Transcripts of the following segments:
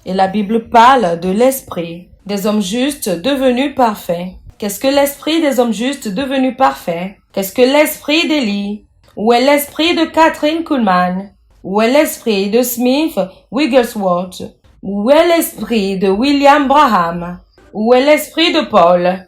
Et la Bible parle de l'esprit des hommes justes devenus parfaits. Qu'est-ce que l'esprit des hommes justes devenus parfaits? Qu'est-ce que l'esprit d'Élie? Où est l'esprit de Catherine Kuhlman? Où est l'esprit de Smith Wigglesworth? Où est l'esprit de William Branham? Où est l'esprit de Paul?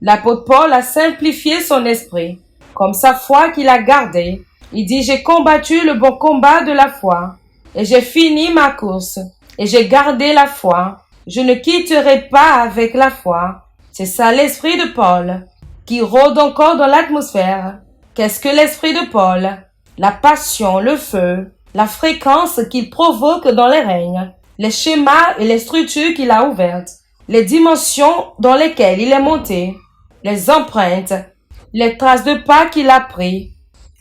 L'apôtre Paul a simplifié son esprit, comme sa foi qu'il a gardée. Il dit, j'ai combattu le bon combat de la foi, et j'ai fini ma course, et j'ai gardé la foi. Je ne quitterai pas avec la foi. C'est ça l'esprit de Paul, qui rôde encore dans l'atmosphère. Qu'est-ce que l'esprit de Paul? La passion, le feu, la fréquence qu'il provoque dans les règnes, les schémas et les structures qu'il a ouvertes, les dimensions dans lesquelles il est monté, les empreintes, les traces de pas qu'il a pris.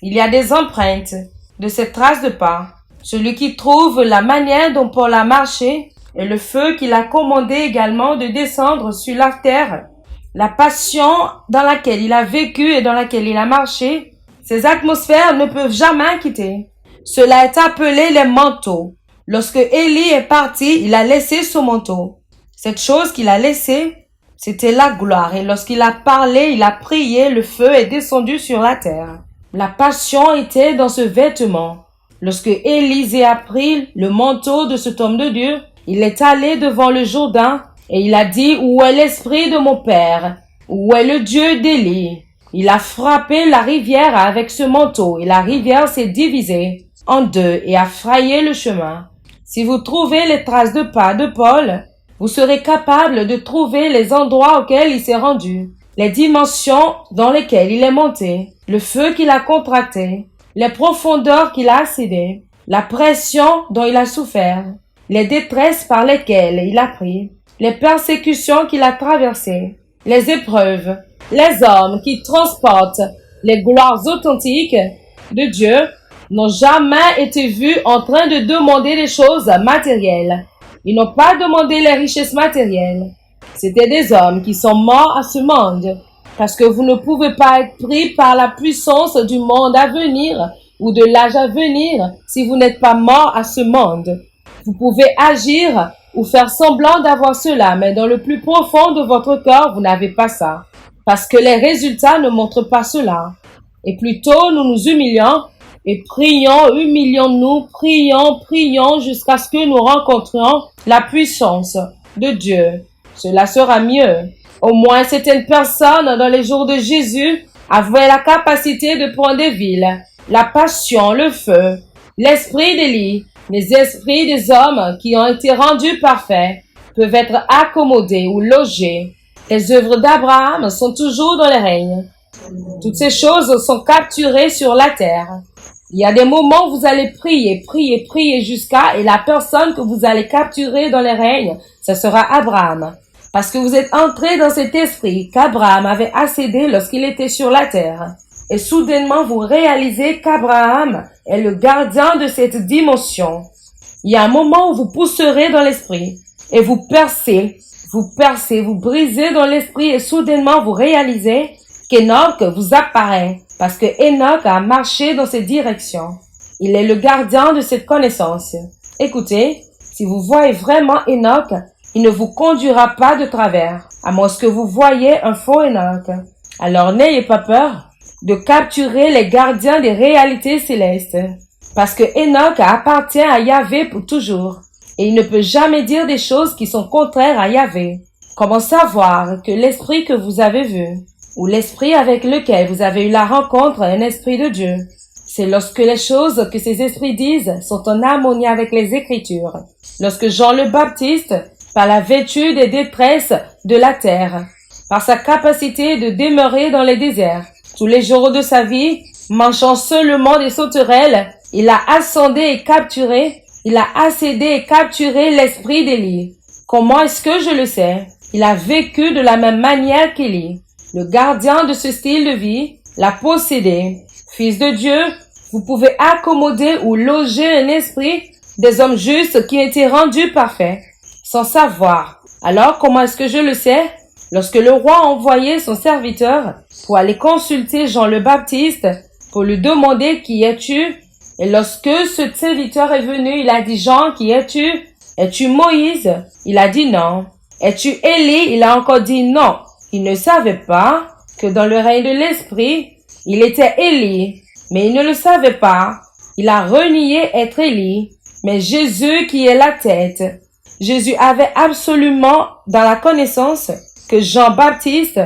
Il y a des empreintes de ces traces de pas. Celui qui trouve la manière dont Paul a marché et le feu qu'il a commandé également de descendre sur la terre, la passion dans laquelle il a vécu et dans laquelle il a marché, ces atmosphères ne peuvent jamais quitter. Cela est appelé les manteaux. Lorsque Élie est parti, il a laissé son manteau. Cette chose qu'il a laissée, c'était la gloire. Et lorsqu'il a parlé, il a prié, le feu est descendu sur la terre. La passion était dans ce vêtement. Lorsque Élisée a pris le manteau de cet homme de Dieu, il est allé devant le Jourdain et il a dit, où est l'esprit de mon père? Où est le Dieu d'Élie? Il a frappé la rivière avec ce manteau et la rivière s'est divisée en deux et a frayé le chemin. Si vous trouvez les traces de pas de Paul, vous serez capable de trouver les endroits auxquels il s'est rendu, les dimensions dans lesquelles il est monté, le feu qu'il a contracté, les profondeurs qu'il a accédé, la pression dont il a souffert, les détresses par lesquelles il a pris, les persécutions qu'il a traversées, les épreuves, les hommes qui transportent les gloires authentiques de Dieu n'ont jamais été vus en train de demander des choses matérielles. Ils n'ont pas demandé les richesses matérielles. C'était des hommes qui sont morts à ce monde. Parce que vous ne pouvez pas être pris par la puissance du monde à venir ou de l'âge à venir si vous n'êtes pas mort à ce monde. Vous pouvez agir ou faire semblant d'avoir cela, mais dans le plus profond de votre cœur, vous n'avez pas ça. Parce que les résultats ne montrent pas cela. Et plutôt, nous nous humilions et prions, humilions-nous, prions jusqu'à ce que nous rencontrions la puissance de Dieu. Cela sera mieux. Au moins, certaines personnes dans les jours de Jésus avaient la capacité de prendre des villes, la passion, le feu, l'esprit d'Élie, les esprits des hommes qui ont été rendus parfaits peuvent être accommodés ou logés. Les œuvres d'Abraham sont toujours dans les règnes. Toutes ces choses sont capturées sur la terre. Il y a des moments où vous allez prier jusqu'à, et la personne que vous allez capturer dans les règnes, ce sera Abraham. Parce que vous êtes entré dans cet esprit qu'Abraham avait accédé lorsqu'il était sur la terre. Et soudainement, vous réalisez qu'Abraham est le gardien de cette dimension. Il y a un moment où vous pousserez dans l'esprit et vous percez, vous brisez dans l'esprit et soudainement vous réalisez qu'Enoch vous apparaît parce que Enoch a marché dans cette direction. Il est le gardien de cette connaissance. Écoutez, si vous voyez vraiment Enoch, il ne vous conduira pas de travers, à moins que vous voyez un faux Enoch. Alors n'ayez pas peur de capturer les gardiens des réalités célestes, parce que Enoch appartient à Yahvé pour toujours, et il ne peut jamais dire des choses qui sont contraires à Yahvé. Comment savoir que l'esprit que vous avez vu, ou l'esprit avec lequel vous avez eu la rencontre est un esprit de Dieu? C'est lorsque les choses que ces esprits disent sont en harmonie avec les Écritures. Lorsque Jean le Baptiste, par la vertu des détresses de la terre, par sa capacité de demeurer dans les déserts, tous les jours de sa vie, mangeant seulement des sauterelles, il a ascendé et capturé, il a accédé et capturé l'esprit d'Élie. Comment est-ce que je le sais? Il a vécu de la même manière qu'Élie. Le gardien de ce style de vie l'a possédé. Fils de Dieu, vous pouvez accommoder ou loger un esprit des hommes justes qui ont été rendus parfaits, sans savoir. Alors, comment est-ce que je le sais? Lorsque le roi a envoyé son serviteur pour aller consulter Jean le Baptiste, pour lui demander qui es-tu, et lorsque ce serviteur est venu, il a dit Jean, qui es-tu? Es-tu Moïse? Il a dit non. Es-tu Élie? Il a encore dit non. Il ne savait pas que dans le règne de l'Esprit, il était Élie, mais il ne le savait pas. Il a renié être Élie, mais Jésus qui est la tête. Jésus avait absolument dans la connaissance que Jean-Baptiste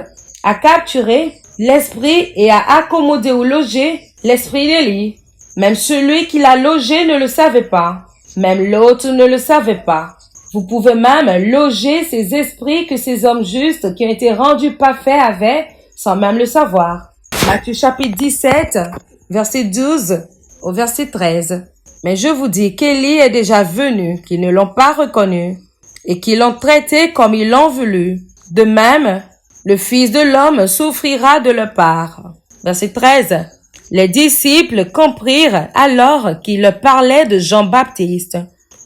a capturé l'esprit et a accommodé ou logé l'esprit d'Élie. Même celui qui l'a logé ne le savait pas. Même l'autre ne le savait pas. Vous pouvez même loger ces esprits que ces hommes justes qui ont été rendus parfaits avaient sans même le savoir. Matthieu chapitre 17, verset 12 au verset 13. Mais je vous dis qu'Élie est déjà venu, qu'ils ne l'ont pas reconnu et qu'ils l'ont traité comme ils l'ont voulu. De même, le Fils de l'homme souffrira de leur part. Verset 13. Les disciples comprirent alors qu'il leur parlait de Jean-Baptiste.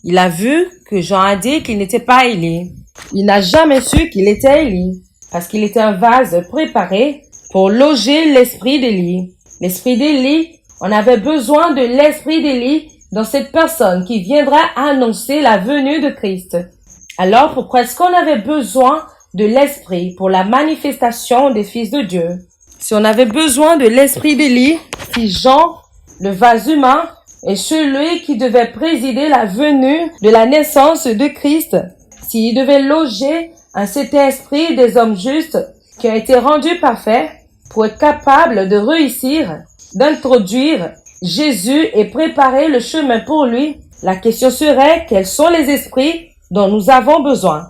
Il a vu que Jean a dit qu'il n'était pas Élie. Il n'a jamais su qu'il était Élie, parce qu'il était un vase préparé pour loger l'esprit d'Élie. L'esprit d'Élie, on avait besoin de l'esprit d'Élie dans cette personne qui viendra annoncer la venue de Christ. Alors pourquoi est-ce qu'on avait besoin de l'esprit pour la manifestation des fils de Dieu? Si on avait besoin de l'esprit d'Élie, si Jean, le vase humain, est celui qui devait présider la venue de la naissance de Christ, s'il devait loger un Saint-Esprit des hommes justes qui ont été rendus parfaits pour être capables de réussir, d'introduire Jésus et préparer le chemin pour lui, la question serait quels sont les esprits dont nous avons besoin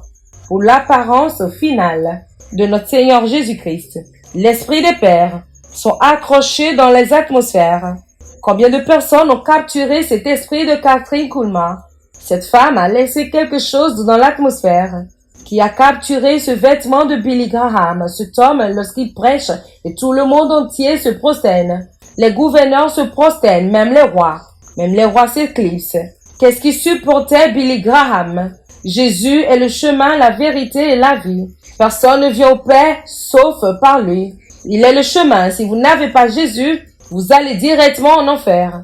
pour l'apparence finale de notre Seigneur Jésus-Christ. L'esprit des pères sont accrochés dans les atmosphères. Combien de personnes ont capturé cet esprit de Kathryn Kuhlman? Cette femme a laissé quelque chose dans l'atmosphère qui a capturé ce vêtement de Billy Graham. Cet homme, lorsqu'il prêche, et tout le monde entier se prosterne. Les gouverneurs se prosternent, même les rois. Même les rois s'éclipsent. Qu'est-ce qui supportait Billy Graham? Jésus est le chemin, la vérité et la vie. Personne ne vient au Père sauf par lui. Il est le chemin. Si vous n'avez pas Jésus, vous allez directement en enfer.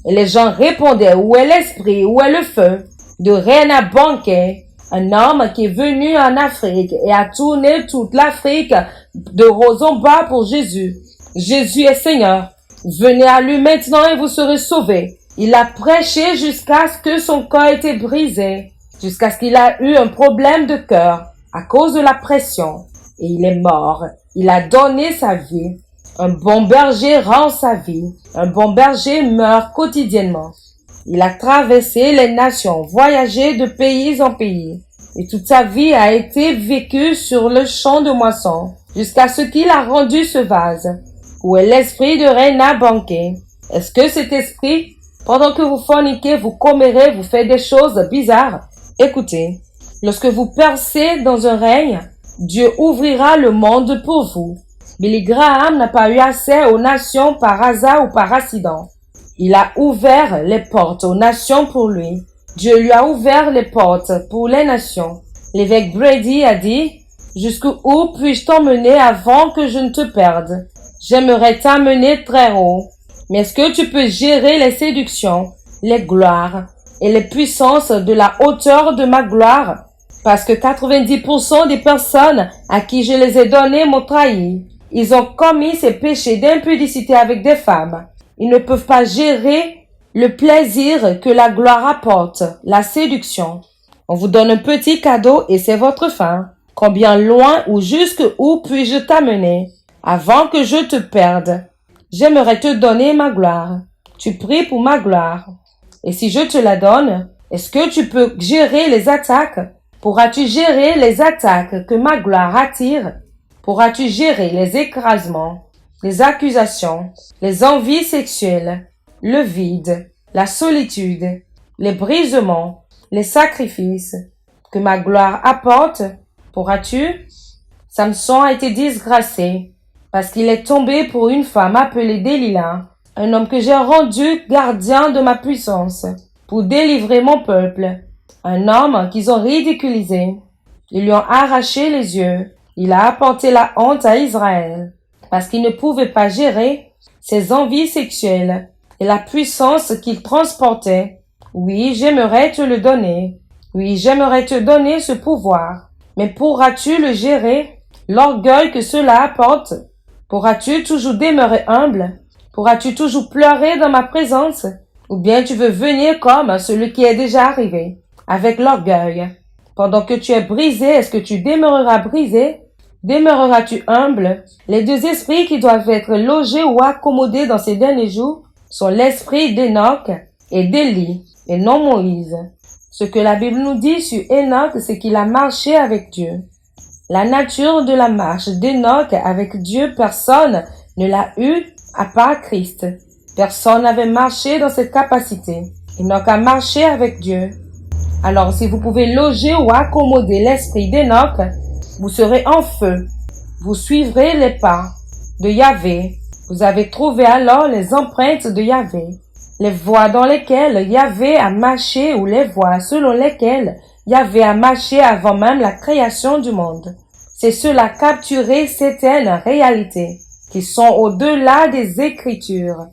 Et les gens répondaient, où est l'esprit, où est le feu? De Reinhard Bonnke, un homme qui est venu en Afrique et a tourné toute l'Afrique de haut en bas pour Jésus. Jésus est Seigneur. Venez à lui maintenant et vous serez sauvés. Il a prêché jusqu'à ce que son corps ait été brisé, jusqu'à ce qu'il a eu un problème de cœur à cause de la pression. Et il est mort. Il a donné sa vie. Un bon berger rend sa vie. Un bon berger meurt quotidiennement. Il a traversé les nations, voyagé de pays en pays. Et toute sa vie a été vécue sur le champ de moisson, jusqu'à ce qu'il a rendu ce vase. Où est l'esprit de Reinhard Bonnke? Est-ce que cet esprit, pendant que vous forniquez, vous commérez, vous faites des choses bizarres? Écoutez, lorsque vous percez dans un règne, Dieu ouvrira le monde pour vous. Billy Graham n'a pas eu accès aux nations par hasard ou par accident. Il a ouvert les portes aux nations pour lui. Dieu lui a ouvert les portes pour les nations. L'évêque Brady a dit, « Jusqu'où puis-je t'emmener avant que je ne te perde? J'aimerais t'amener très haut. Mais est-ce que tu peux gérer les séductions, les gloires et les puissances de la hauteur de ma gloire? Parce que 90% des personnes à qui je les ai données m'ont trahi. Ils ont commis ces péchés d'impudicité avec des femmes. Ils ne peuvent pas gérer le plaisir que la gloire apporte, la séduction. On vous donne un petit cadeau et c'est votre fin. Combien loin ou jusqu'où puis-je t'amener avant que je te perde? J'aimerais te donner ma gloire. Tu pries pour ma gloire. Et si je te la donne, est-ce que tu peux gérer les attaques? Pourras-tu gérer les attaques que ma gloire attire? Pourras-tu gérer les écrasements, les accusations, les envies sexuelles, le vide, la solitude, les brisements, les sacrifices que ma gloire apporte? Pourras-tu? Samson a été disgracé parce qu'il est tombé pour une femme appelée Delilah, un homme que j'ai rendu gardien de ma puissance pour délivrer mon peuple, un homme qu'ils ont ridiculisé. Ils lui ont arraché les yeux. Il a apporté la honte à Israël parce qu'il ne pouvait pas gérer ses envies sexuelles et la puissance qu'il transportait. Oui, j'aimerais te le donner. Oui, j'aimerais te donner ce pouvoir. Mais pourras-tu le gérer? L'orgueil que cela apporte? Pourras-tu toujours demeurer humble? Pourras-tu toujours pleurer dans ma présence? Ou bien tu veux venir comme celui qui est déjà arrivé, avec l'orgueil? Pendant que tu es brisé, est-ce que tu demeureras brisé? Demeureras-tu humble? Les deux esprits qui doivent être logés ou accommodés dans ces derniers jours sont l'esprit d'Enoch et d'Élie, et non Moïse. Ce que la Bible nous dit sur Enoch, c'est qu'il a marché avec Dieu. La nature de la marche d'Enoch avec Dieu, personne ne l'a eue à part Christ. Personne n'avait marché dans cette capacité. Enoch a marché avec Dieu. Alors, si vous pouvez loger ou accommoder l'esprit d'Enoch, vous serez en feu. Vous suivrez les pas de Yahvé. Vous avez trouvé alors les empreintes de Yahvé. Les voies dans lesquelles Yahvé a marché ou les voies selon lesquelles Yahvé a marché avant même la création du monde. C'est cela capturer certaines réalités qui sont au-delà des Écritures.